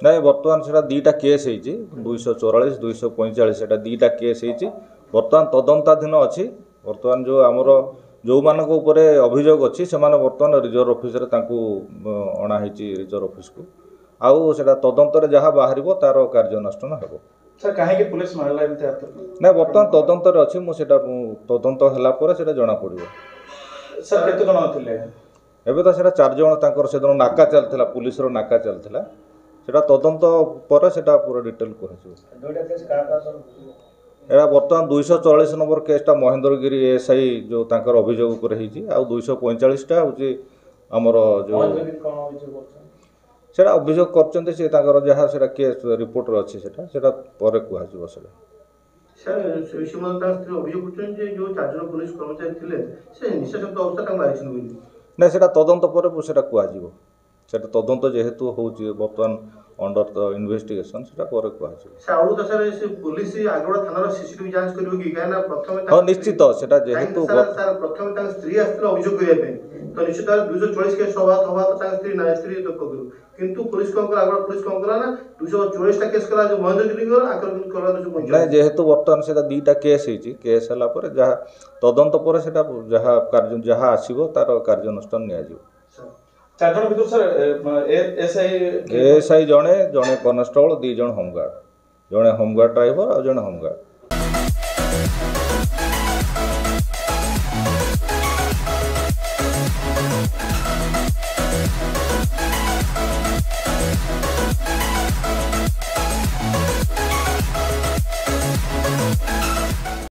ना बर्तमान से दीटा केस हो 244 245 से दीटा केस हो बर्तमान तदंताधीन अच्छी बर्तमान जो आमर जो मान अभियोग अच्छी से बर्तमान reserve office Anai reserve office को आउ से तदंतर जहाँ बाहर तार कार्यानुष्ठान हो सर कहीं पुलिस मारला ना बर्तमान तदंतर अच्छी मुझे तदंत है जना पड़ो सर केते जण थिले एबे तो सेटा 4 जन से दिन नाका चलता पुलिस नाका चलता सेटा तदंत पर सेटा पूरा डिटेल कह एरा बर्तमान 244 नंबर केसटा महेंद्रगिरी एसआई जो तांकर अभियोग उपर होती आ 245टा हूँ आमर जो सेटा अभियोग करचंते से तांकर जहाँ सेटा केस रिपोर्ट अच्छी सेटा पर कहजिवो सेटा सर सुषमा स्त्री अभियोग करछन जे जो 4 जन पुलिस कर्मचारी थिले से निशाशक्त अवस्था मारिछन बोली ना सेटा तदंत पर सेटा कहजिवो सेटा तदंत जेहेतु होउची बर्तमान अंडर द इन्वेस्टिगेशन सेटा पर कहजिवो साउडू तो सर से पुलिस आगोड़ा थाना सीसीटीवी जांच करिवो कि काना प्रथम हां निश्चित सेटा जेहेतु सर प्रथम ता स्त्री आस्त्र अभियोग करिया पे तो निश्चित 244 के सवात होवा तो ता स्त्री तो करू किंतु पुलिस को आगोड़ा पुलिस को करा ना 244 टा केस करा जो महेंद्रगिरी को आक्रमण करा जो ना जेहेतु बर्तमान सेटा दीटा केस होईची केस हला पर जहाँ तदंत पर सेटा जहाँ कार्य जहाँ आसीबो तार कार्यानुष्ठान निया जिवो 4 जण भितर सर एसआई जड़े जड़े कनेस्टेबल 2 जण होमगार्ड जड़े होमगार्ड ड्राइवर और जड़े होमगार्ड